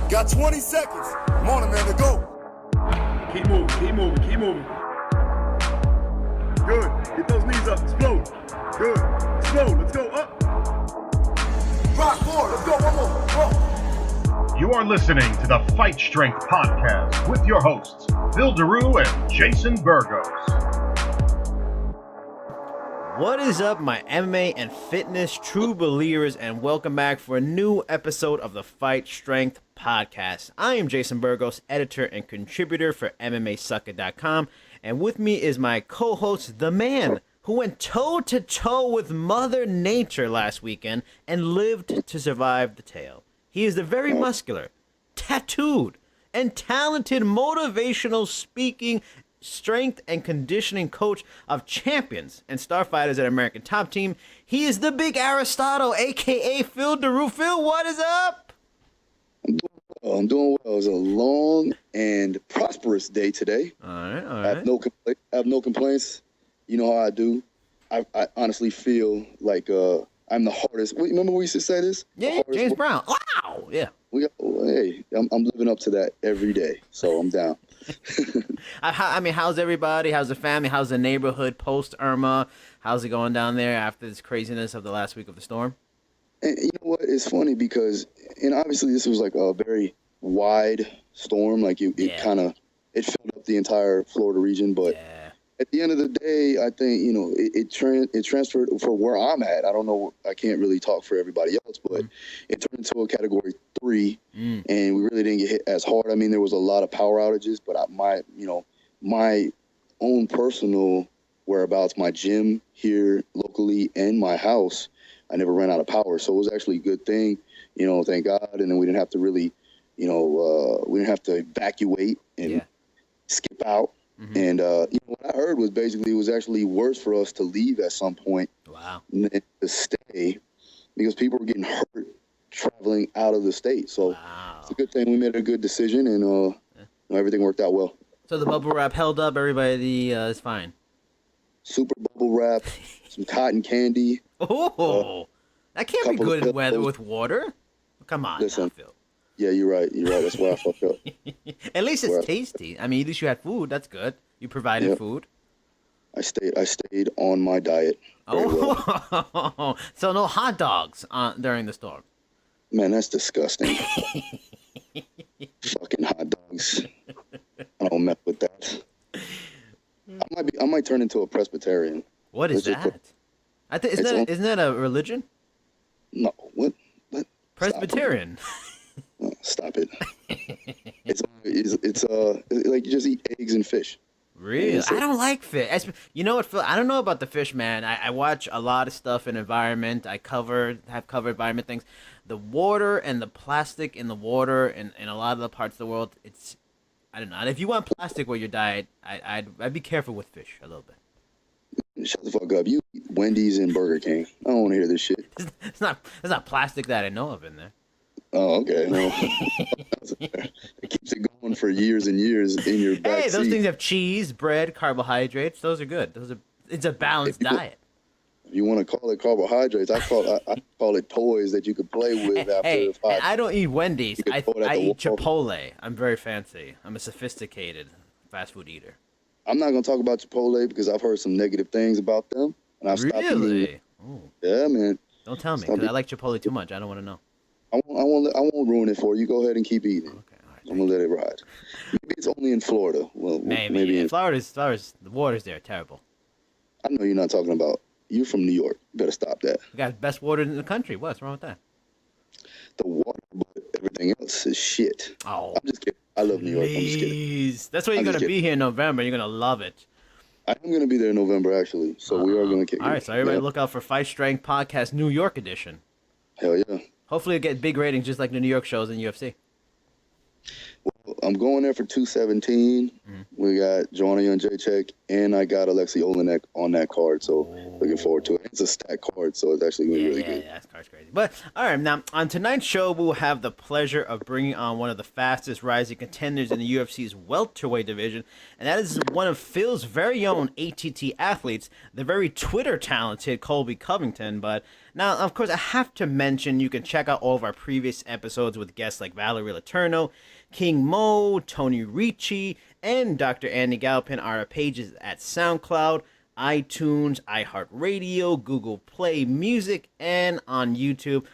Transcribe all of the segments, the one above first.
Got 20 seconds. Come on, man, to go. Keep moving. Good. Get those knees up. Explode. Good. Explode. Let's go. Up. Rock forward. Let's go. One more. Go. You are listening to the Fight Strength Podcast with your hosts, Phil Daru and Jason Burgos. What is up, my MMA and fitness true believers, and welcome back for a new episode of the Fight Strength Podcast. I am Jason Burgos, editor and contributor for MMAsucker.com, and with me is my co-host, the man who went toe-to-toe with Mother Nature last weekend and lived to survive the tale. He is the very muscular, tattooed, and talented motivational speaking strength and conditioning coach of champions and star fighters at American Top Team. He is the big Aristotle, a.k.a. Phil Daru. Phil, what is up? I'm doing well. It was a long and prosperous day today. All right. I have no complaints. You know how I do. I honestly feel like I'm the hardest. Remember we used to say this? Yeah, James Brown. Wow. Yeah. I'm living up to that every day, so I'm down. How's everybody? How's the family? How's the neighborhood post Irma? How's it going down there after this craziness of the last week of the storm? And you know what? It's funny because, and obviously this was like a very wide storm. Like it filled up the entire Florida region. But at the end of the day, I think, it transferred for where I'm at. I don't know. I can't really talk for everybody else, but it turned into a category 3, and we really didn't get hit as hard. I mean, there was a lot of power outages, but my own personal whereabouts, my gym here locally and my house, I never ran out of power. So it was actually a good thing, thank God. And then we didn't have to really, we didn't have to evacuate and skip out. Mm-hmm. And what I heard was basically it was actually worse for us to leave at some point than to stay because people were getting hurt traveling out of the state. So it's a good thing we made a good decision, and everything worked out well. So the bubble wrap held up. Everybody is fine. Super bubble wrap, some cotton candy. Oh, that can't be good in weather with water. Come on, listen, Phil. Yeah, you're right. That's why I fucked up. At least it's tasty. I mean, at least you had food. That's good. You provided food. I stayed on my diet. Well. So no hot dogs during the storm. Man, that's disgusting. Fucking hot dogs. I don't mess with that. I might turn into a Presbyterian. What is that? Isn't that a religion? No. What? Presbyterian. Stop it. It's like you just eat eggs and fish. Really? I don't like fish. You know what, Phil? I don't know about the fish, man. I watch a lot of stuff in environment. have covered environment things. The water and the plastic in the water and in a lot of the parts of the world, I don't know. If you want plastic with your diet, I'd be careful with fish a little bit. Shut the fuck up. You eat Wendy's and Burger King. I don't want to hear this shit. It's not plastic that I know of in there. Oh, okay. No. It keeps it going for years and years in your back Hey, those seat. things have cheese, bread, carbohydrates. Those are good. It's a balanced diet. If you want to call it carbohydrates, I call it toys that you could play with after 5. I don't eat Wendy's. I eat Chipotle. I'm very fancy. I'm a sophisticated fast food eater. I'm not going to talk about Chipotle because I've heard some negative things about them. And I've stopped eating. Yeah, man. Don't tell me because I like Chipotle too much. I don't want to know. I won't ruin it for you. Go ahead and keep eating. Okay, all right, I'm going to let it ride. Maybe it's only in Florida. Well, maybe in Florida's the waters there are terrible. I know you're not talking about. You're from New York. You better stop that. We got the best water in the country. What's wrong with that? The water, but everything else is shit. Oh, I'm just kidding. I love New York. I'm just kidding. That's why you're going to be here in November. You're going to love it. I am going to be there in November, actually. So we are going to kick it. All right, so everybody look out for Fight Strength Podcast New York edition. Hell yeah. Hopefully it'll get big ratings just like the New York shows in UFC. Well, I'm going there for 217. We got Joanna Jędrzejczyk, and I got Alexei Olenek on that card. So looking forward to it. It's a stack card, so it's actually going to be really good. Yeah, that card's crazy. But, all right, now, on tonight's show, we'll have the pleasure of bringing on one of the fastest rising contenders in the UFC's welterweight division, and that is one of Phil's very own ATT athletes, the very Twitter-talented Colby Covington. But Now, of course, I have to mention you can check out all of our previous episodes with guests like Valerie Letourneau, King Mo, Tony Ricci, and Dr. Andy Galpin. Our pages at SoundCloud, iTunes, iHeartRadio, Google Play Music, and on YouTube.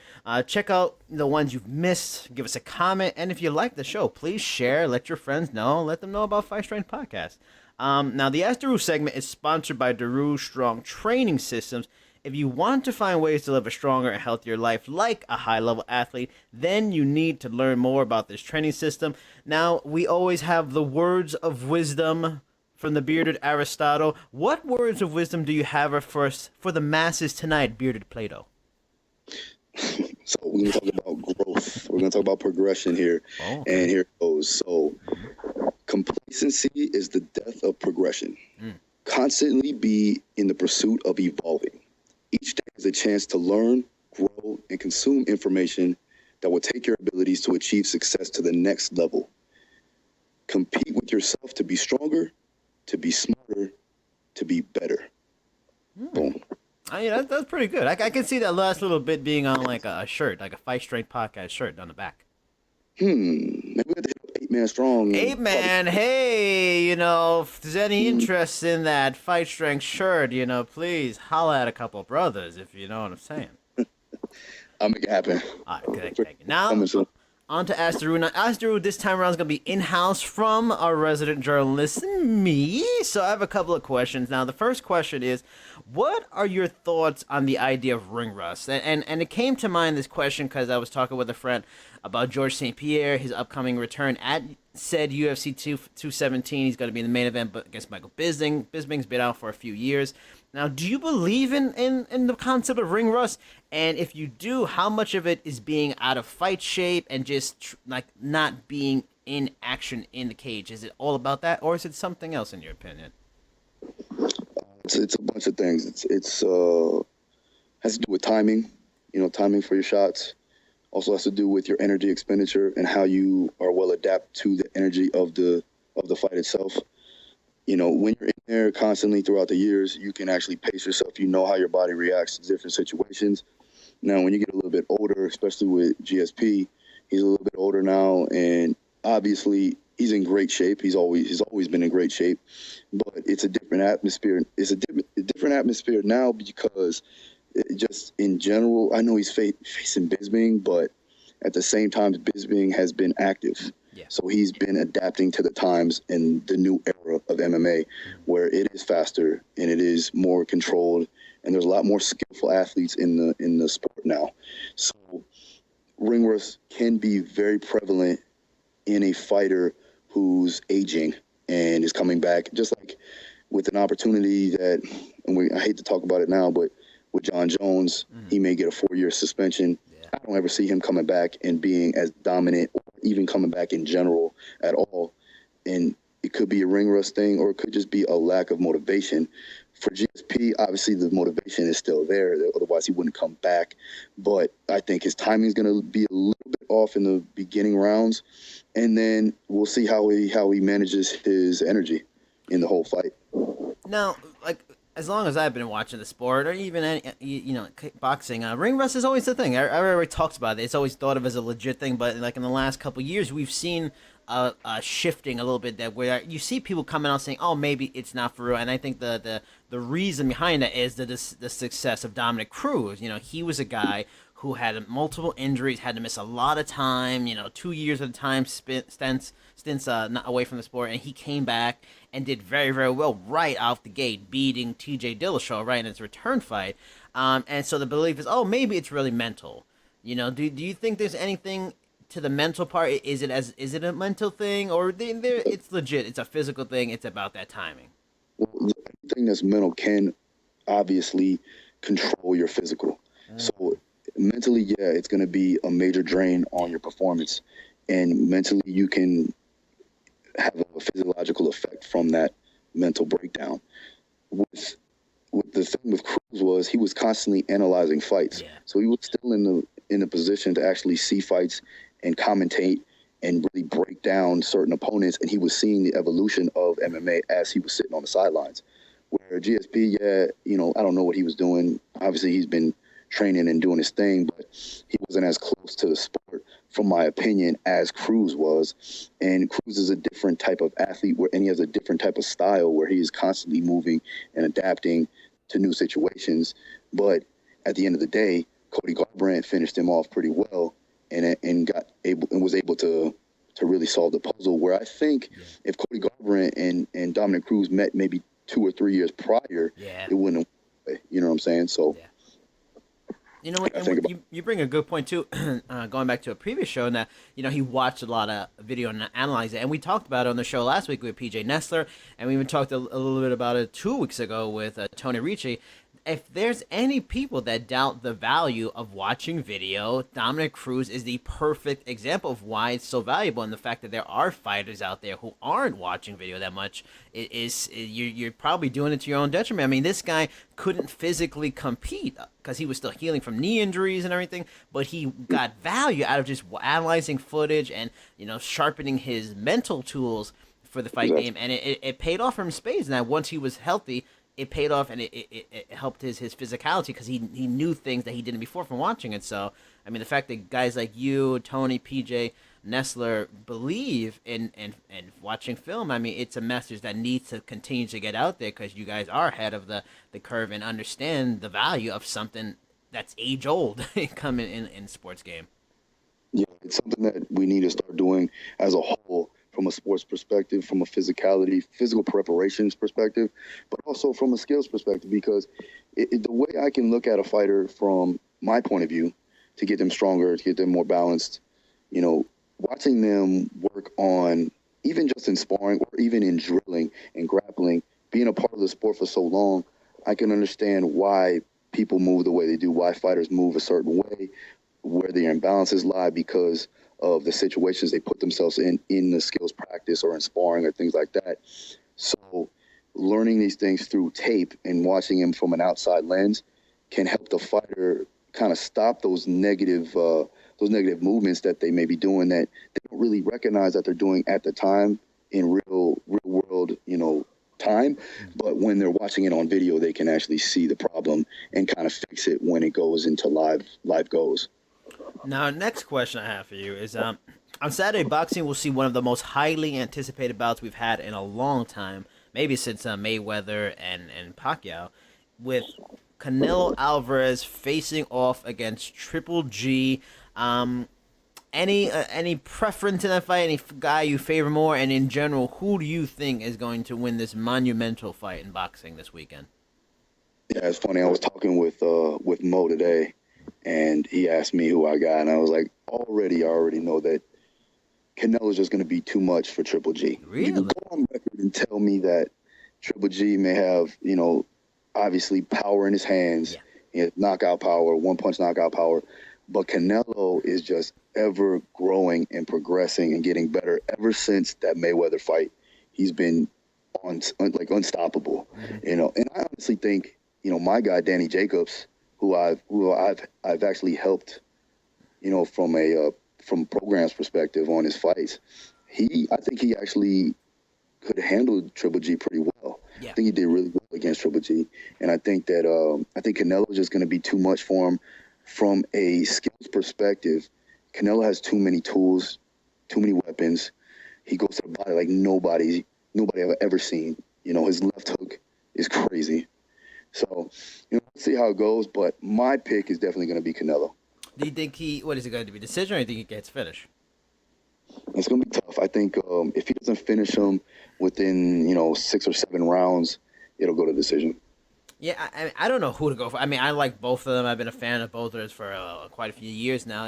Check out the ones you've missed. Give us a comment. And if you like the show, please share. Let your friends know. Let them know about Fight Strength Podcast. Now, the Ask Daru segment is sponsored by Daru Strong Training Systems. If you want to find ways to live a stronger and healthier life like a high-level athlete, then you need to learn more about this training system. Now, we always have the words of wisdom from the bearded Aristotle. What words of wisdom do you have for us, for the masses tonight, bearded Plato? So we're going to talk about growth. We're going to talk about progression here. Oh, okay. And here it goes. So complacency is the death of progression. Constantly be in the pursuit of evolving. Each day is a chance to learn, grow, and consume information that will take your abilities to achieve success to the next level. Compete with yourself to be stronger, to be smarter, to be better. Boom. That's pretty good. I can see that last little bit being on like a shirt, like a Fight Strength Podcast shirt on the back. Maybe we have to hit 8 Man Strong. 8 Man, hey, if there's any interest in that Fight Strength shirt, please holla at a couple brothers, if you know what I'm saying. I'll make it happen. All right, thank you. Now, on to Ask Daru. Now, Ask Daru this time around is going to be in-house from our resident journalist, me. So I have a couple of questions. Now, the first question is, what are your thoughts on the idea of ring rust? And it came to mind, this question, because I was talking with a friend about George St. Pierre, his upcoming return at said UFC 217. He's going to be in the main event against Michael Bisping. Bisping's been out for a few years. Now, do you believe in the concept of ring rust? And if you do, how much of it is being out of fight shape and just not being in action in the cage? Is it all about that, or is it something else in your opinion? It's a bunch of things. It's has to do with timing, timing for your shots. Also has to do with your energy expenditure and how you are well adapted to the energy of the fight itself. When you're in there constantly throughout the years, you can actually pace yourself. You know how your body reacts to different situations. Now, when you get a little bit older, especially with GSP, he's a little bit older now, and obviously he's in great shape. He's always been in great shape, but it's a different atmosphere. It's a different atmosphere now because just in general, I know he's facing Bisping, but at the same time, Bisping has been active. Yeah. So he's been adapting to the times and the new era of MMA, where it is faster and it is more controlled, and there's a lot more skillful athletes in the sport now. So ring rust can be very prevalent in a fighter who's aging and is coming back, just like with an opportunity that, and I hate to talk about it now, but with John Jones, he may get a 4-year suspension. Yeah. I don't ever see him coming back and being as dominant, or even coming back in general at all. And it could be a ring rust thing, or it could just be a lack of motivation. For GSP, obviously the motivation is still there. Otherwise, he wouldn't come back. But I think his timing is going to be a little bit off in the beginning rounds. And then we'll see how he manages his energy in the whole fight. Now, as long as I've been watching the sport, or even any, boxing, ring rust is always the thing. Everybody talks about it. It's always thought of as a legit thing, but in the last couple of years, we've seen shifting a little bit, that where you see people coming out saying, "Oh, maybe it's not for real." And I think the reason behind that is the success of Dominic Cruz. He was a guy who had multiple injuries, had to miss a lot of time. 2 years at a time stints not away from the sport, and he came back and did very, very well right off the gate, beating T.J. Dillashaw right in his return fight. And so the belief is, maybe it's really mental. Do you think there's anything to the mental part? Is it a mental thing, or it's legit? It's a physical thing. It's about that timing. Well, anything that's mental can obviously control your physical. So mentally, yeah, it's going to be a major drain on your performance, and mentally you can have a physiological effect from that mental breakdown. With the thing with Cruz was he was constantly analyzing fights, so he was still in the position to actually see fights and commentate and really break down certain opponents, and he was seeing the evolution of MMA as he was sitting on the sidelines. Where GSP, I don't know what he was doing. Obviously, he's been training and doing his thing, but he wasn't as close to the sport, from my opinion, as Cruz was. And Cruz is a different type of athlete, and he has a different type of style where he is constantly moving and adapting to new situations. But at the end of the day, Cody Garbrandt finished him off pretty well, and was able to really solve the puzzle. Where I think if Cody Garbrandt and Dominic Cruz met maybe 2 or 3 years prior, it wouldn't have, you know what I'm saying? So. Yeah. You know what? You bring a good point too. Going back to a previous show, and that he watched a lot of video and analyzed it, and we talked about it on the show last week with PJ Nestler, and we even talked a little bit about it 2 weeks ago with Tony Ricci. If there's any people that doubt the value of watching video, Dominic Cruz is the perfect example of why it's so valuable, and the fact that there are fighters out there who aren't watching video that much you're probably doing it to your own detriment. I mean, this guy couldn't physically compete because he was still healing from knee injuries and everything, but he got value out of just analyzing footage and sharpening his mental tools for the fight game, and it paid off for him in spades. And that once he was healthy, it paid off, and it helped his physicality because he knew things that he didn't before from watching it. So, I mean, the fact that guys like you, Tony, PJ, Nestler believe in watching film, I mean, it's a message that needs to continue to get out there because you guys are ahead of the curve and understand the value of something that's age-old coming in sports game. Yeah, it's something that we need to start doing as a whole, from a sports perspective, from a physical preparations perspective, but also from a skills perspective, because the way I can look at a fighter from my point of view to get them stronger, to get them more balanced, watching them work on, even just in sparring or even in drilling and grappling, being a part of the sport for so long, I can understand why people move the way they do, why fighters move a certain way, where their imbalances lie, because of the situations they put themselves in the skills practice or in sparring or things like that. So learning these things through tape and watching him from an outside lens can help the fighter kind of stop those negative movements that they may be doing that they don't really recognize that they're doing at the time in real world, time. But when they're watching it on video, they can actually see the problem and kind of fix it when it goes into live goes. Now, next question I have for you is, on Saturday, boxing will see one of the most highly anticipated bouts we've had in a long time, maybe since Mayweather and Pacquiao, with Canelo Alvarez facing off against Triple G. Any preference in that fight? Any guy you favor more? And in general, who do you think is going to win this monumental fight in boxing this weekend? Yeah, it's funny. I was talking with Mo today, and he asked me who I got, and I was like, I already know that Canelo's just going to be too much for Triple G. Really? You can go on record and tell me that Triple G may have, obviously power in his hands, he has knockout power, one-punch knockout power, but Canelo is just ever growing and progressing and getting better. Ever since that Mayweather fight, he's been unstoppable. And I honestly think, my guy Danny Jacobs, who I've actually helped, from programs perspective on his fights, I think he actually could handle Triple G pretty well. Yeah. I think he did really well against Triple G, and I think that I think Canelo's just going to be too much for him from a skills perspective. Canelo has too many tools, too many weapons. He goes to the body like nobody I've ever seen. His left hook is crazy. So, let's see how it goes. But my pick is definitely going to be Canelo. Do you think what is it going to be, decision, or do you think he gets finished? It's going to be tough. I think if he doesn't finish him within, 6 or 7 rounds, it'll go to decision. Yeah, I don't know who to go for. I mean, I like both of them. I've been a fan of both of theirs for quite a few years now.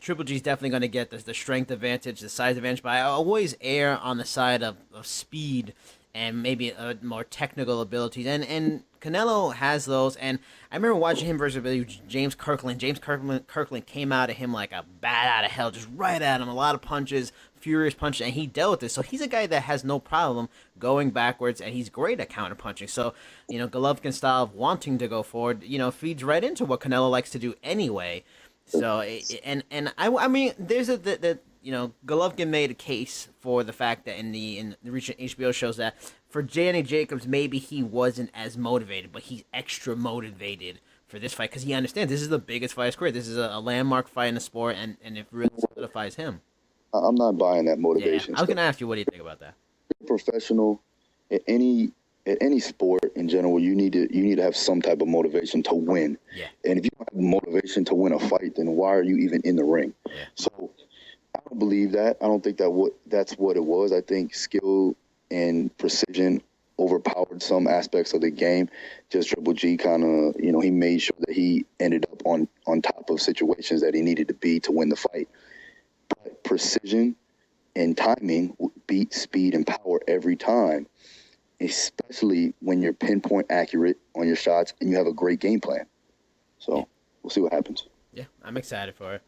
Triple G's definitely going to get the strength advantage, the size advantage, but I always err on the side of speed and maybe more technical abilities. And Canelo has those. And I remember watching him versus James Kirkland. James Kirkland came out at him like a bat out of hell, just right at him. A lot of punches, furious punches, and he dealt with it. So he's a guy that has no problem going backwards, and he's great at counterpunching. So, Golovkin's style of wanting to go forward, feeds right into what Canelo likes to do anyway. So, I mean, there's Golovkin made a case for the fact that in the recent HBO shows that for Danny Jacobs, maybe he wasn't as motivated, but he's extra motivated for this fight because he understands this is the biggest fight of his career. This is a landmark fight in the sport, and it really solidifies him. I'm not buying that motivation. Yeah, I was going to ask you, what do you think about that? Professional at any sport in general, you need to have some type of motivation to win. Yeah. And if you don't have motivation to win a fight, then why are you even in the ring? Yeah. So I don't believe that. I don't think that's what it was. I think skill and precision overpowered some aspects of the game. Just Triple G kind of, he made sure that he ended up on top of situations that he needed to be to win the fight. But precision and timing beat speed and power every time, especially when you're pinpoint accurate on your shots and you have a great game plan. So we'll see what happens. Yeah, I'm excited for it.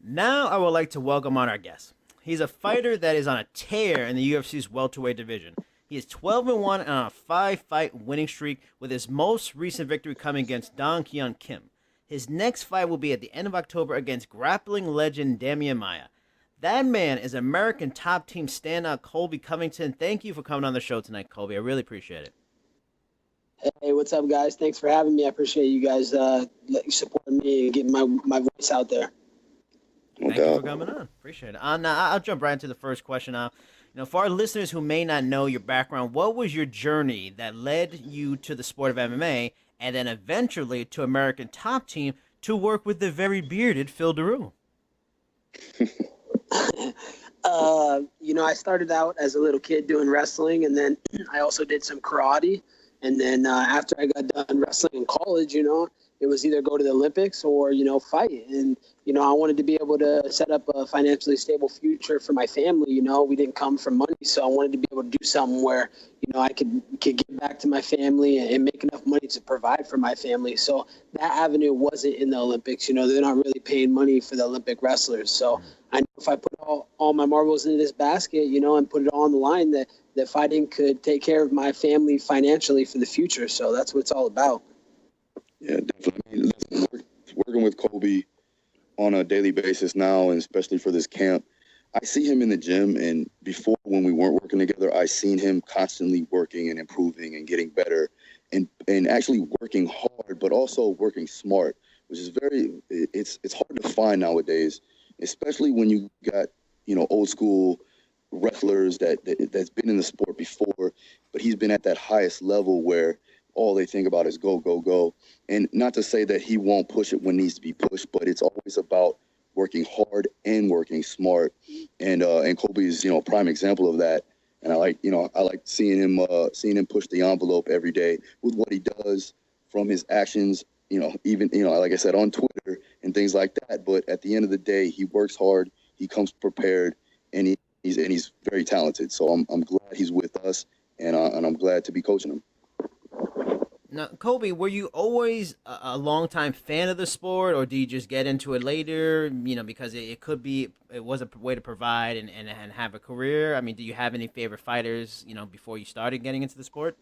Now I would like to welcome on our guest. He's a fighter that is on a tear in the UFC's welterweight division. He is 12-1 and on a 5-fight winning streak, with his most recent victory coming against Dong Hyun Kim. His next fight will be at the end of October against grappling legend Damian Maia. That man is American top team standout Colby Covington. Thank you for coming on the show tonight, Colby. I really appreciate it. Hey, what's up, guys? Thanks for having me. I appreciate you guys supporting me and getting my voice out there. Thank you for coming on. Appreciate it. I'll jump right into the first question now. For our listeners who may not know your background, what was your journey that led you to the sport of MMA and then eventually to American Top Team to work with the very bearded Phil Daru? I started out as a little kid doing wrestling, and then I also did some karate. And then after I got done wrestling in college, it was either go to the Olympics or, fight. And, I wanted to be able to set up a financially stable future for my family. We didn't come from money, so I wanted to be able to do something where, I could give back to my family and make enough money to provide for my family. So that avenue wasn't in the Olympics. They're not really paying money for the Olympic wrestlers. So I know if I put all my marbles into this basket, and put it all on the line, that fighting could take care of my family financially for the future. So that's what it's all about. Yeah, definitely. Listen, working with Colby on a daily basis now, and especially for this camp, I see him in the gym, and before, when we weren't working together, I seen him constantly working and improving and getting better and actually working hard, but also working smart, which is it's hard to find nowadays, especially when you got, old school wrestlers that's been in the sport before, but he's been at that highest level where all they think about is go, go, go. And not to say that he won't push it when it needs to be pushed, but it's always about working hard and working smart. And Colby is, a prime example of that. And I like seeing him push the envelope every day with what he does, from his actions, even, like I said, on Twitter and things like that. But at the end of the day, he works hard, he comes prepared, and he's very talented. So I'm glad he's with us, and I'm glad to be coaching him. Now, Colby, were you always a longtime fan of the sport, or do you just get into it later, because it was a way to provide and have a career? I mean, do you have any favorite fighters, before you started getting into the sport?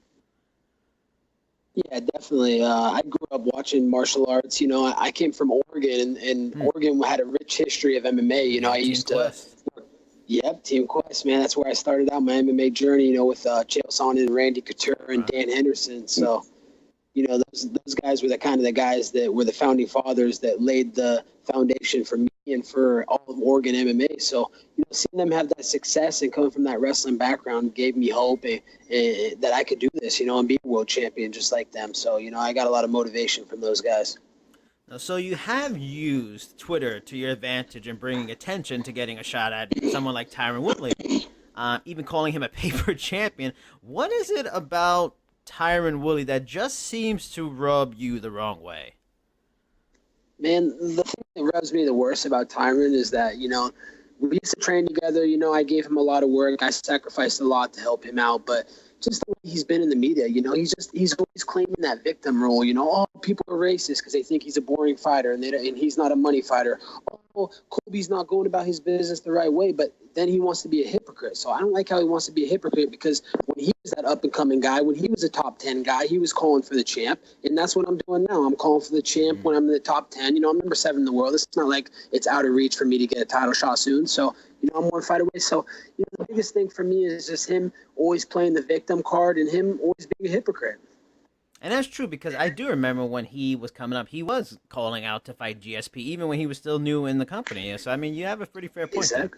Yeah, definitely. I grew up watching martial arts. I came from Oregon, and Oregon had a rich history of MMA. I used to... Yep, Team Quest, man. That's where I started out my MMA journey, with Chael Sonnen and Randy Couture and Dan Henderson. So... those guys were the guys that were the founding fathers that laid the foundation for me and for all of Oregon MMA. So, seeing them have that success and coming from that wrestling background gave me hope that I could do this, and be a world champion just like them. So, I got a lot of motivation from those guys. Now, so you have used Twitter to your advantage in bringing attention to getting a shot at someone like Tyron Woodley, even calling him a paper champion. What is it about Tyron Woodley that just seems to rub you the wrong way? Man, the thing that rubs me the worst about Tyron is that, we used to train together. I gave him a lot of work. I sacrificed a lot to help him out, but just the way he's been in the media, he's always claiming that victim role. People are racist because they think he's a boring fighter and he's not a money fighter. Oh, Colby's not going about his business the right way, but then he wants to be a hypocrite. So I don't like how he wants to be a hypocrite, because when he was that up-and-coming guy, when he was a top 10 guy, he was calling for the champ, and that's what I'm doing now. I'm calling for the champ when I'm in the top 10. I'm number 7 in the world. It's not like it's out of reach for me to get a title shot soon. So, I'm one fight away. So, the biggest thing for me is just him always playing the victim card and him always being a hypocrite. And that's true because I do remember when he was coming up, he was calling out to fight GSP, even when he was still new in the company. So, I mean, you have a pretty fair point there.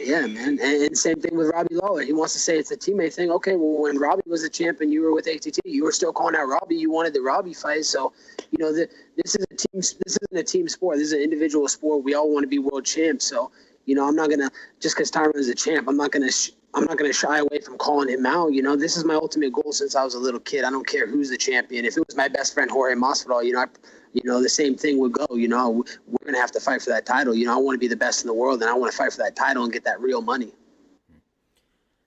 Yeah, man. And same thing with Robbie Lawler. He wants to say it's a teammate thing. Okay, well, when Robbie was a champ and you were with ATT, you were still calling out Robbie. You wanted the Robbie fight. So, you know, this is a team. This isn't a team sport. This is an individual sport. We all want to be world champs. So, you know, I'm not gonna just because Tyron is a champ. I'm not gonna shy away from calling him out. You know, this is my ultimate goal since I was a little kid. I don't care who's the champion. If it was my best friend Jorge Masvidal, you know, the same thing would go. You know, we're going to have to fight for that title. You know, I want to be the best in the world, and I want to fight for that title and get that real money.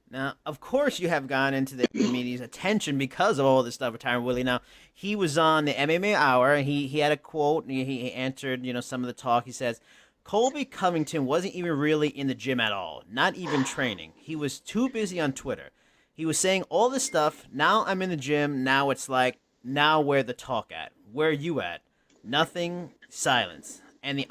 Now, of course, you have gone into the media's attention because of all this stuff with Tyron Woodley. Now, he was on the MMA Hour, and he had a quote, and he answered, you know, some of the talk. He says, Colby Covington wasn't even really in the gym at all, not even training. He was too busy on Twitter. He was saying all this stuff. Now I'm in the gym. Now it's like, now where the talk at? Where you at? Nothing, silence. And the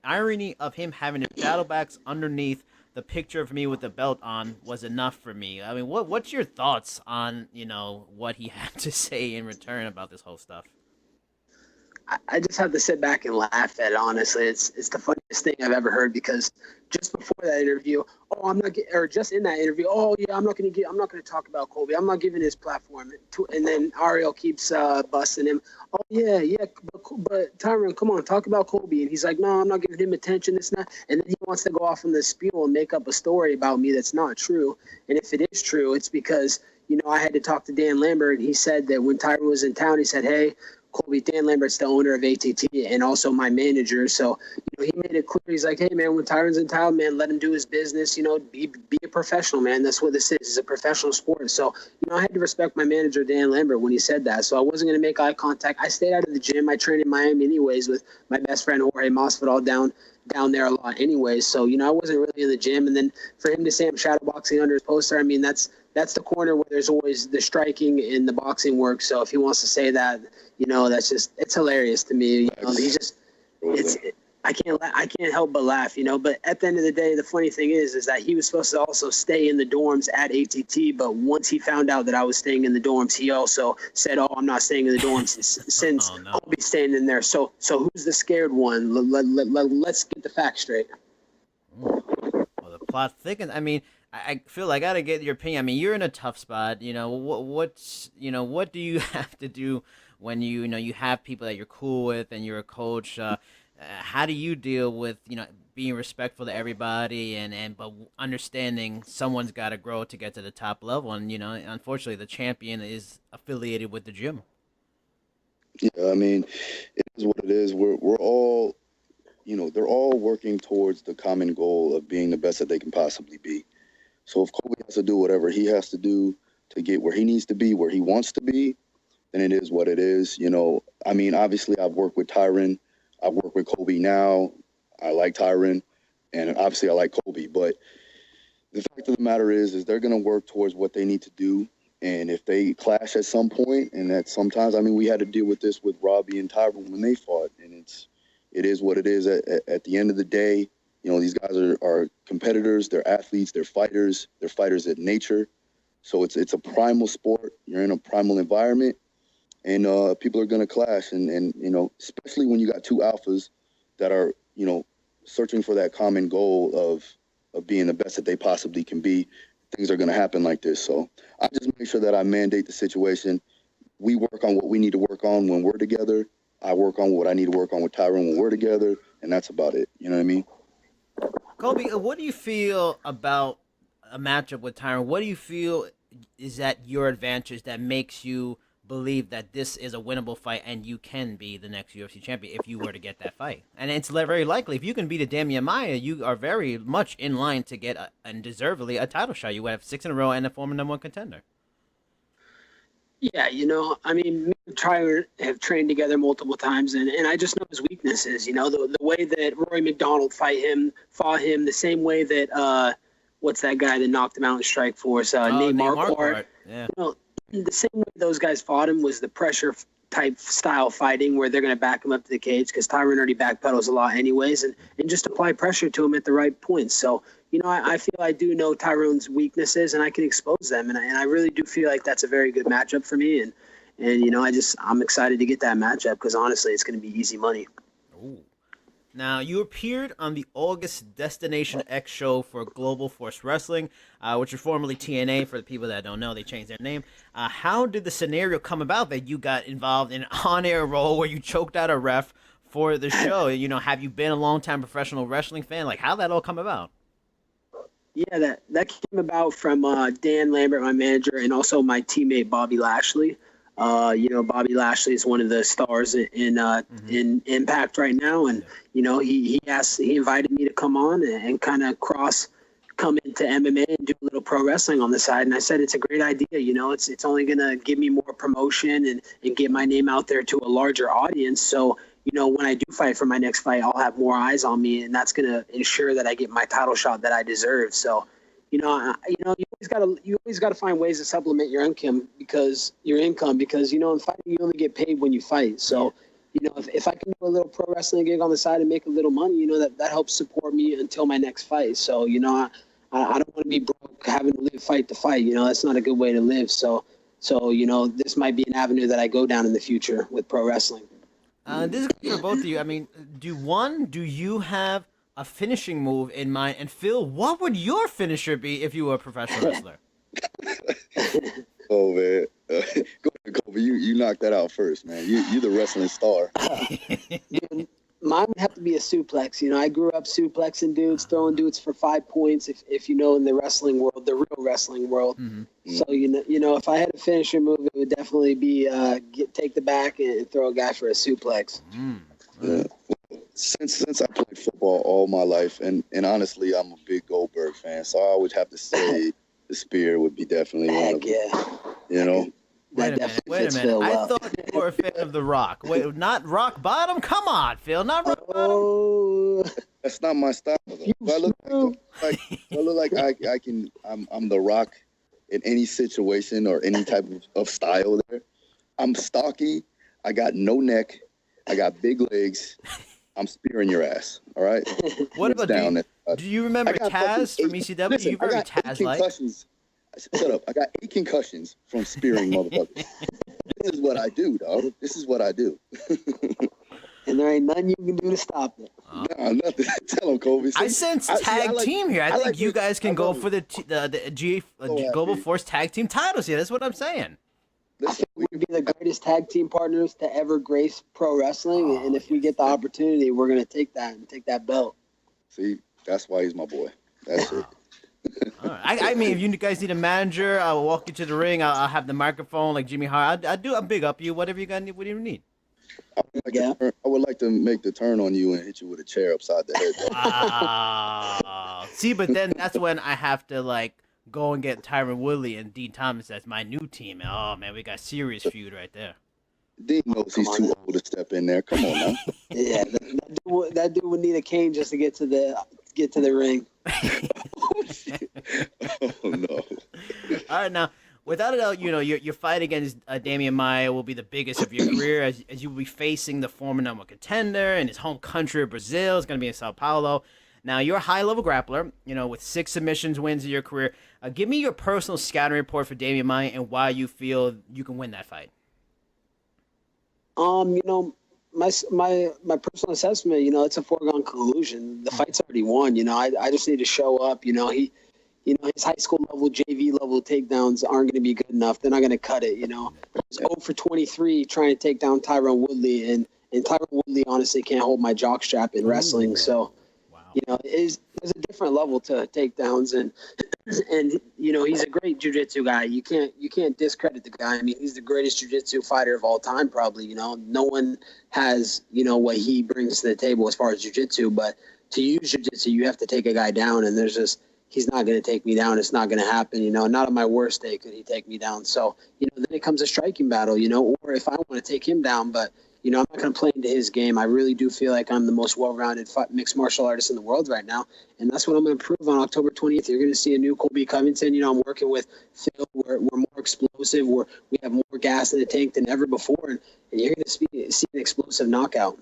irony of him having the saddlebags underneath the picture of me with the belt on was enough for me. I mean, what's your thoughts on, you know, what he had to say in return about this whole stuff? I just have to sit back and laugh at it, honestly. It's the funniest thing I've ever heard because just before that interview, just in that interview, I'm not going to talk about Colby. I'm not giving his platform. And then Ariel keeps busting him. Oh, yeah, but Tyron, come on, talk about Colby. And he's like, no, I'm not giving him attention. It's not. And then he wants to go off on the spiel and make up a story about me that's not true. And if it is true, it's because, you know, I had to talk to Dan Lambert. And he said that when Tyron was in town, he said, hey, Colby, Dan Lambert's the owner of ATT and also my manager. So, you know, he made it clear. He's like, hey, man, when Tyron's in town, man, let him do his business. You know, be a professional, man. That's what this is. It's a professional sport. So, you know, I had to respect my manager, Dan Lambert, when he said that. So I wasn't going to make eye contact. I stayed out of the gym. I trained in Miami anyways with my best friend, Jorge Masvidal, down there a lot anyways. So, you know, I wasn't really in the gym. And then for him to say I'm shadowboxing under his poster, I mean, that's the corner where there's always the striking and the boxing work. So if he wants to say that, you know, it's hilarious to me. You know, I can't help but laugh, you know. But at the end of the day, the funny thing is that he was supposed to also stay in the dorms at ATT. But once he found out that I was staying in the dorms, he also said, "Oh, I'm not staying in the dorms since I'll be staying in there." So who's the scared one? Let's get the facts straight. Well, the plot thickens. I mean, I feel like I gotta get your opinion. I mean, you're in a tough spot. You know, what do you have to do when you have people that you're cool with and you're a coach? How do you deal with, you know, being respectful to everybody but understanding someone's got to grow to get to the top level? And, you know, unfortunately, the champion is affiliated with the gym. Yeah, I mean, it is what it is. We're all, you know, they're all working towards the common goal of being the best that they can possibly be. So if Colby has to do whatever he has to do to get where he needs to be, where he wants to be, then it is what it is. You know, I mean, obviously I've worked with Tyron. I work with Colby now. I like Tyron, and obviously I like Colby. But the fact of the matter is they're going to work towards what they need to do. And if they clash at some point, and that sometimes, I mean, we had to deal with this with Robbie and Tyron when they fought, and it is what it is. At the end of the day, you know, these guys are competitors, they're athletes, they're fighters at nature. So it's a primal sport. You're in a primal environment. And people are going to clash. And, you know, especially when you got two alphas that are, you know, searching for that common goal of being the best that they possibly can be, things are going to happen like this. So I just make sure that I mandate the situation. We work on what we need to work on when we're together. I work on what I need to work on with Tyron when we're together. And that's about it. You know what I mean? Colby, what do you feel about a matchup with Tyron? What do you feel is that your advantage that makes you believe that this is a winnable fight and you can be the next UFC champion if you were to get that fight? And it's very likely if you can beat a Damian Maia, you are very much in line to get and deservedly a title shot. You would have 6 in a row and a former #1 contender. Yeah, you know, I mean, me and Tyron have trained together multiple times, and I just know his weaknesses. You know, the way that Rory McDonald fought him the same way that what's that guy that knocked him out in Strikeforce? Nate Marquardt. Yeah. You know, the same way those guys fought him was the pressure type style fighting where they're going to back him up to the cage because Tyron already backpedals a lot anyways, and just apply pressure to him at the right points. So, you know, I feel I do know Tyron's weaknesses and I can expose them, and I really do feel like that's a very good matchup for me. And And, you know, I'm excited to get that matchup because honestly, it's going to be easy money. Ooh. Now, you appeared on the August Destination X show for Global Force Wrestling, which was formerly TNA. For the people that don't know, they changed their name. How did the scenario come about that you got involved in an on-air role where you choked out a ref for the show? You know, have you been a long-time professional wrestling fan? Like, how'd that all come about? Yeah, that came about from Dan Lambert, my manager, and also my teammate Bobby Lashley. You know, Bobby Lashley is one of the stars in Impact right now, and you know, he invited me to come on and kind of come into MMA and do a little pro wrestling on the side. And I said it's a great idea. You know, it's only gonna give me more promotion and get my name out there to a larger audience. So, you know, when I do fight for my next fight, I'll have more eyes on me, and that's gonna ensure that I get my title shot that I deserve. So, you know, you always gotta find ways to supplement your income because you know, in fighting you only get paid when you fight. So, you know, if I can do a little pro wrestling gig on the side and make a little money, you know, that helps support me until my next fight. So, you know, I don't want to be broke having to live fight to fight. You know, that's not a good way to live. So, you know, this might be an avenue that I go down in the future with pro wrestling. This is good for both of you. I mean, do you have a finishing move in mind? And Phil, what would your finisher be if you were a professional wrestler? Oh man, go ahead, Colby. You knocked that out first, man. You're the wrestling star. Dude, mine would have to be a suplex. You know, I grew up suplexing dudes, throwing dudes for 5 points. If you know, in the wrestling world, the real wrestling world. Mm-hmm. So you know, if I had a finisher move, it would definitely be take the back and throw a guy for a suplex. Yeah. Since I played football all my life, and honestly, I'm a big Goldberg fan, so I would have to say the spear would be definitely one of them. Yeah. You know. Wait a minute. I thought you were a fan of The Rock. Wait, not Rock Bottom? Come on, Phil. Not Rock Bottom. That's not my style, though. I look like I'm The Rock in any situation or any type of style there. I'm stocky. I got no neck. I got big legs. I'm spearing your ass. All right. What about do you remember Taz from ECW? Listen, You very Taz-like. Shut up. I got 8 concussions from spearing motherfuckers. This is what I do, dog. This is what I do. And there ain't nothing you can do to stop it. Nah, nothing. Tell him, Colby. I sense tag team here. I think you guys can go for the Global Force tag team titles here. That's what I'm saying. I think we'd be the greatest tag team partners to ever grace pro wrestling, and if we get the opportunity, we're gonna take that belt. See, that's why he's my boy. That's it. All right. I mean, if you guys need a manager, I'll walk you to the ring. I'll have the microphone like Jimmy Hart. I'll big up you. Whatever you got, what do you need? I would like to make the turn on you and hit you with a chair upside the head. See, but then that's when I have to like go and get Tyron Woodley and Dean Thomas as my new team. Oh man, we got serious feud right there. Dean knows he's too old to step in there. Come on now. Yeah, that dude would need a cane just to get to the ring. Oh shit! Oh no! All right, now without a doubt, you know your fight against Damian Maia will be the biggest of your career as you will be facing the former number one contender in his home country of Brazil. It's going to be in Sao Paulo. Now, you're a high-level grappler, you know, with 6 submissions wins in your career. Give me your personal scouting report for Damian Maia and why you feel you can win that fight. You know, my personal assessment, you know, it's a foregone conclusion. The fight's already won. You know, I just need to show up. You know, his high school level, JV level takedowns aren't going to be good enough. They're not going to cut it. You know, he's 0 for 23 trying to take down Tyron Woodley, and Tyron Woodley honestly can't hold my jockstrap in wrestling. So. You know, there's a different level to takedowns, and you know, he's a great jiu-jitsu guy. You can't discredit the guy. I mean, he's the greatest jiu-jitsu fighter of all time, probably. You know, no one has, you know, what he brings to the table as far as jiu-jitsu. But to use jiu-jitsu, you have to take a guy down, and he's not going to take me down. It's not going to happen. You know, not on my worst day could he take me down. So, you know, then it comes a striking battle. You know, or if I want to take him down, but. You know, I'm not going to play into his game. I really do feel like I'm the most well-rounded mixed martial artist in the world right now. And that's what I'm going to prove on October 20th. You're going to see a new Colby Covington. You know, I'm working with Phil. We're more explosive. We have more gas in the tank than ever before. And you're going to see an explosive knockout.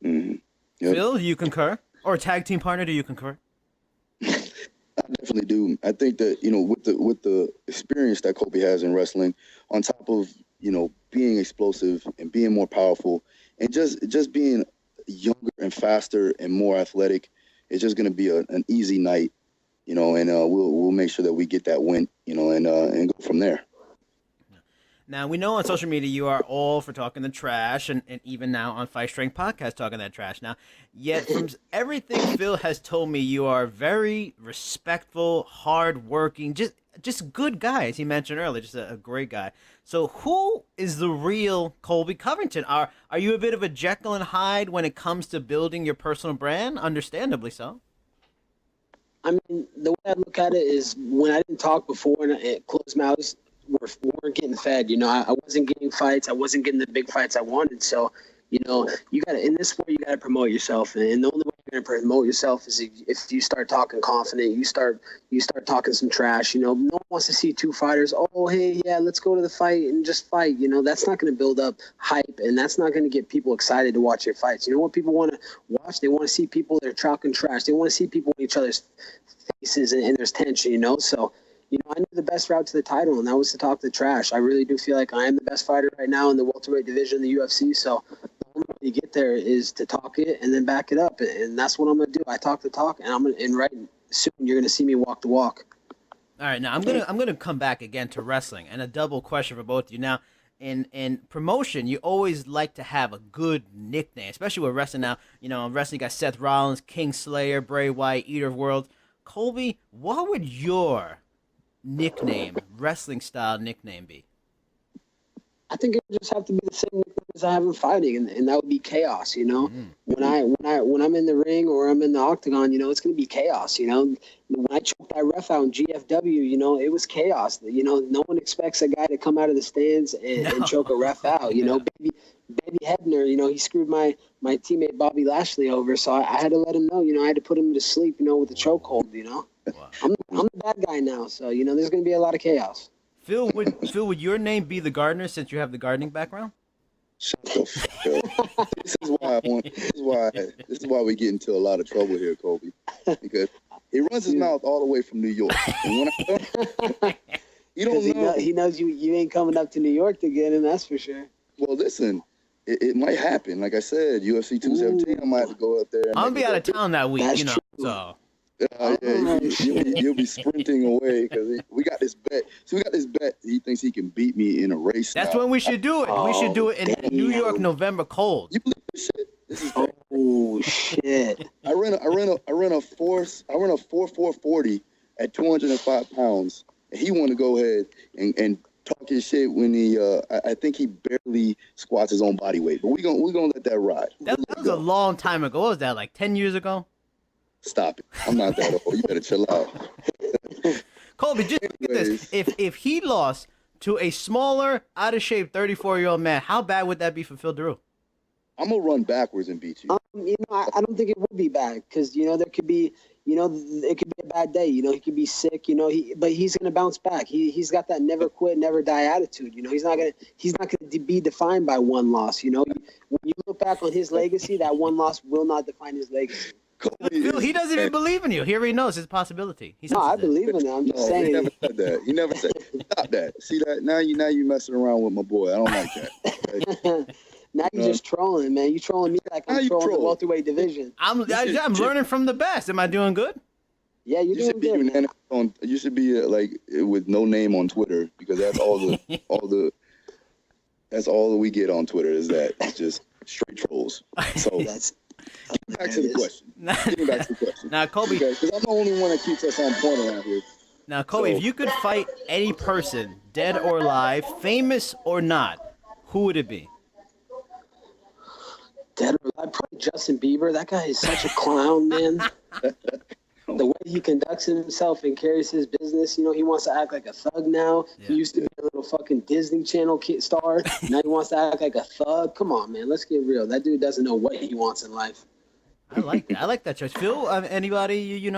Mm-hmm. Yep. Phil, do you concur? Or tag team partner, do you concur? I definitely do. I think that, you know, with the experience that Colby has in wrestling, on top of being explosive and being more powerful and just being younger and faster and more athletic. It's just going to be an easy night, and we'll make sure that we get that win, and go from there. Now, we know on social media you are all for talking the trash, and even now on Fight Strength Podcast talking that trash. Now, yet from everything Phil has told me, you are very respectful, hardworking, just good guy, as he mentioned earlier, just a great guy. So who is the real Colby Covington? Are you a bit of a Jekyll and Hyde when it comes to building your personal brand? Understandably so. I mean, the way I look at it is when I didn't talk before and closed mouths weren't getting fed. I wasn't getting fights. I wasn't getting the big fights I wanted. So, you got to, in this sport, you got to promote yourself. And the only way you're going to promote yourself is if you start talking confident, you start talking some trash. No one wants to see two fighters. Oh, hey, yeah, let's go to the fight and just fight. That's not going to build up hype, and that's not going to get people excited to watch your fights. You know what people want to watch? They want to see people that are talking trash. They want to see people in each other's faces and there's tension, So, I knew the best route to the title, and that was to talk the trash. I really do feel like I am the best fighter right now in the welterweight division in the UFC. So the only way to get there is to talk it and then back it up, and that's what I'm gonna do. I talk the talk, and right soon you're gonna see me walk the walk. All right, now I'm gonna come back again to wrestling, and a double question for both of you. Now, in promotion, you always like to have a good nickname, especially with wrestling. Now, in wrestling you got Seth Rollins, King Slayer, Bray Wyatt, Eater of Worlds. Colby, what would your wrestling style nickname be? I think it would just have to be the same nickname as I have in fighting, and that would be chaos. When I'm in the ring or I'm in the octagon, it's going to be chaos. When I choked that ref out in GFW, it was chaos. No one expects a guy to come out of the stands and choke a ref out. Baby Hebner, he screwed my teammate Bobby Lashley over, so I had to let him know. I had to put him to sleep, with a chokehold. Wow. I'm the bad guy now, so there's going to be a lot of chaos. Phil, would your name be the gardener since you have the gardening background? Shut the fuck up. This is why we get into a lot of trouble here, Colby, because he runs his mouth all the way from New York. And when you don't know. He knows you ain't coming up to New York to get him, that's for sure. Well, listen. It might happen. Like I said, UFC 217, I might have to go up there. I'm going to be out of town that week, That's true. so. You'll be sprinting away because we got this bet. So we got this bet. He thinks he can beat me in a race. That's now. when we should do it. We should do it in New York, November cold. You believe this shit? This is shit. I ran a 4.40 at 205 pounds, and he wanted to go ahead and talk his shit when he I think he barely squats his own body weight. But we're gonna let that ride. That was a long time ago. What was that, like 10 years ago? Stop it. I'm not that old. You better chill out. Colby, just look at this. If he lost to a smaller, out of shape 34-year-old man, how bad would that be for Phil Daru? I'm gonna run backwards and beat you. I don't think it would be bad because there could be it could be a bad day. He could be sick. But he's gonna bounce back. He's got that never quit, never die attitude. He's not gonna be defined by one loss. When you look back on his legacy, that one loss will not define his legacy. Phil, he doesn't even believe in you. He already knows it's a possibility. I believe in it. I'm just saying. He never said that. He never said. Stop that. See that? Now you messing around with my boy. I don't like that. Okay? Now you're just trolling, man. You trolling me like I'm trolling the welterweight division. I'm learning from the best. Am I doing good? Yeah, you're doing good. You should be like with no name on Twitter because that's that's all that we get on Twitter is that it's just straight trolls. So getting back to the question. Now, Colby, because I'm the only one that keeps us on point around here. Now, Colby, if you could fight any person, dead or alive, famous or not, who would it be? Dead or alive? Probably Justin Bieber. That guy is such a clown, man. The way he conducts himself and carries his business, he wants to act like a thug now. Yeah. He used to be a little fucking Disney Channel star. Now he wants to act like a thug. Come on, man. Let's get real. That dude doesn't know what he wants in life. I like that. I like that choice. Phil, anybody,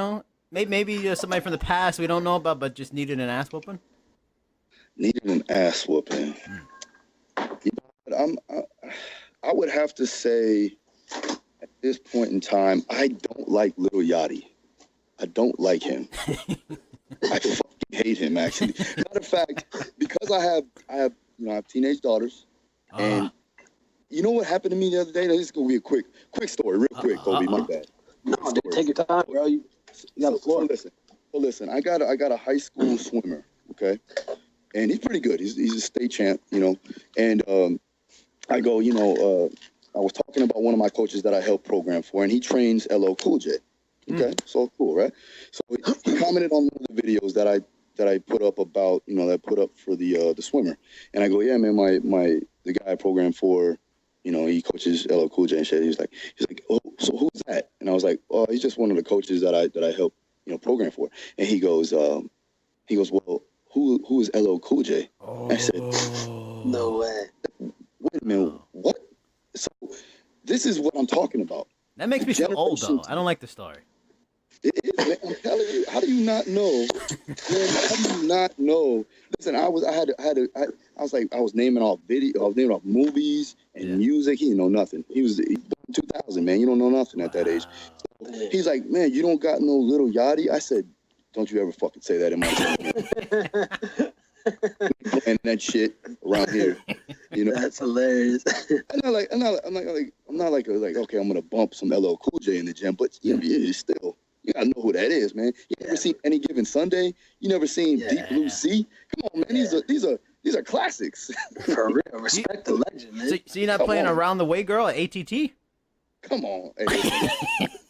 maybe somebody from the past we don't know about, but just needed an ass whooping? Needed an ass whooping. I would have to say at this point in time, I don't like Lil Yachty. I don't like him. I fucking hate him, actually. Matter of fact, because I have I have teenage daughters, and you know what happened to me the other day? This is gonna be a quick story, real quick, Colby. My bad. No, dude, take your time, bro. You got the floor. Listen. I got a high school swimmer, okay, and he's pretty good. He's a state champ, and I go, I was talking about one of my coaches that I help program for, and he trains LL Cool J. Okay, so cool, right? So he commented on one of the videos that I put up about, that I put up for the swimmer, and I go, yeah, man, the guy I program for, he coaches LL Cool J and shit. He's like, oh, so who's that? And I was like, oh, he's just one of the coaches that I help, program for. And he goes, well, who is LL Cool J? I said, no way. Wait a minute, what? So this is what I'm talking about. That makes me feel old, though. I don't like the story. It is, man. I'm telling you. How do you not know? Man, how do you not know? Listen, I was naming off movies and music. He didn't know nothing. He was 2000, man. You don't know nothing at that age. So he's like, man, you don't got no Little Yachty. I said, don't you ever fucking say that in my room. Playing that shit around here, That's hilarious. I'm not like okay, I'm gonna bump some LL Cool J in the gym, but you still, you gotta know who that is, man. You never seen Any Given Sunday? You never seen Deep Blue Sea? Come on, man. These are classics. For real, respect the legend, man. So you're not playing Around the Way Girl at ATT? Come on, hey.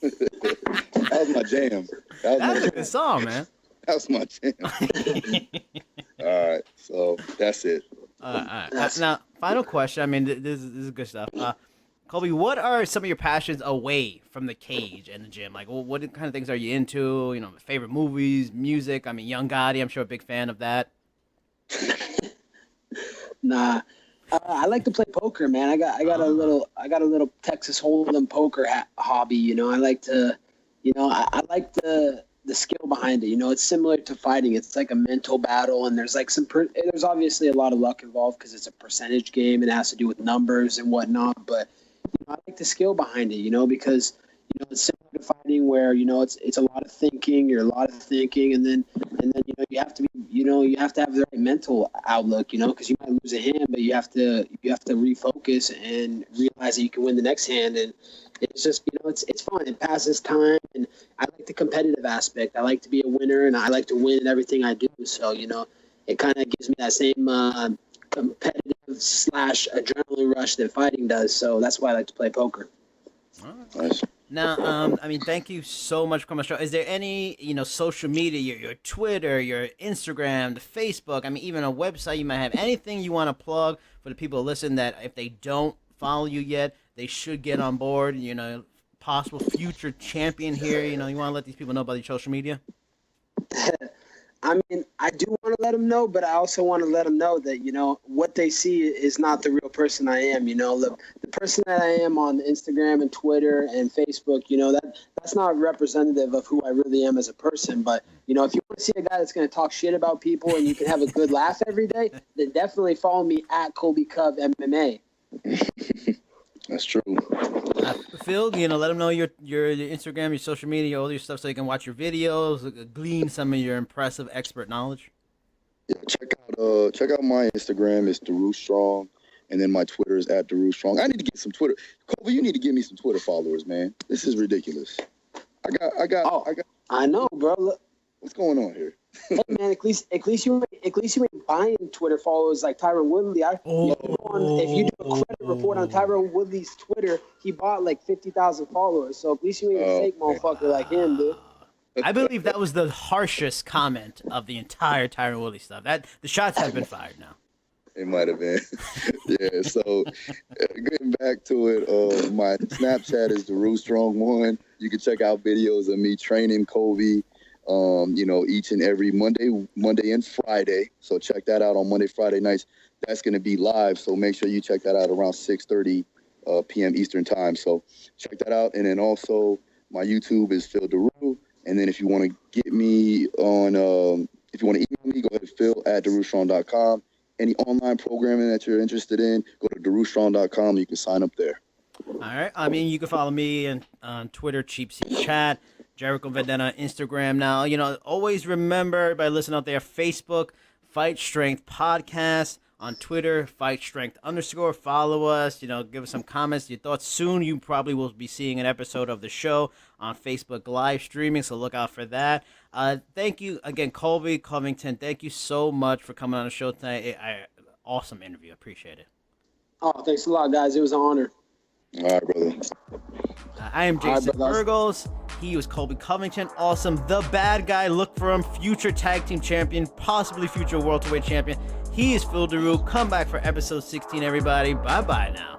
That was my jam. That was a good song, man. That was my jam. All right, so that's it. All right. Now, final question. I mean, this is good stuff. Colby, what are some of your passions away from the cage and the gym? Like, what kind of things are you into? Favorite movies, music? I mean, Young Gotti, I'm sure a big fan of that. Nah, I like to play poker, man. I got a little Texas Hold'em poker hobby. I like to, I like the skill behind it. It's similar to fighting. It's like a mental battle, and there's like there's obviously a lot of luck involved because it's a percentage game and it has to do with numbers and whatnot. But I like the skill behind it, because it's similar to fighting where it's a lot of thinking. You're a lot of thinking, and then you have to be you have to have the right mental outlook, because you might lose a hand, but you have to refocus and realize that you can win the next hand. And it's just it's fun. It passes time, and I like the competitive aspect. I like to be a winner, and I like to win in everything I do. So it kind of gives me that same competitive / adrenaline rush that fighting does. So that's why I like to play poker. Nice. Now, I mean, thank you so much for coming on the show. Is there any, social media, your Twitter, your Instagram, the Facebook, I mean, even a website you might have, anything you want to plug for the people to listen that if they don't follow you yet, they should get on board, possible future champion here, you want to let these people know about your social media? I mean, I do want to let them know, but I also want to let them know that, what they see is not the real person I am. The person that I am on Instagram and Twitter and Facebook, that's not representative of who I really am as a person. But, if you want to see a guy that's going to talk shit about people and you can have a good laugh every day, then definitely follow me at Colby Cov MMA. That's true. Phil, let them know your Instagram, your social media, all your stuff, so they can watch your videos, glean some of your impressive expert knowledge. Yeah, check out my Instagram. It's Daru Strong, and then my Twitter is at Daru Strong. I need to get some Twitter. Colby, you need to give me some Twitter followers, man. This is ridiculous. I know, bro. Look. What's going on here? Hey man, at least you ain't buying Twitter followers like Tyron Woodley. If you do a credit report on Tyron Woodley's Twitter, he bought like 50,000 followers. So at least you ain't a fake motherfucker like him, dude. I believe that was the harshest comment of the entire Tyron Woodley stuff. The shots have been fired now. It might have been. Yeah, so getting back to it, my Snapchat is Daru Strong 1. You can check out videos of me training Colby. Each and every Monday and Friday. So check that out on Monday, Friday nights. That's going to be live. So make sure you check that out around 6:30 p.m. Eastern time. So check that out. And then also my YouTube is Phil Daru. And then if you want to get me on, if you want to email me, go ahead, phil@darustrong.com. Any online programming that you're interested in, go to darustrong.com. You can sign up there. All right. I mean, you can follow me on Twitter, Cheap Seat Chat. Jericho Vendetta, Instagram now. Always remember, everybody listen out there, Facebook, Fight Strength Podcast. on Twitter, #FightStrength_. Follow us, give us some comments, your thoughts. Soon you probably will be seeing an episode of the show on Facebook live streaming, so look out for that. Thank you again, Colby Covington. Thank you so much for coming on the show tonight. Awesome interview. Appreciate it. Oh, thanks a lot, guys. It was an honor. All right, brother. I am Jason Burgos. He was Colby Covington. Awesome. The bad guy. Look for him. Future tag team champion. Possibly future welterweight champion. He is Phil Daru. Come back for episode 16, everybody. Bye-bye now.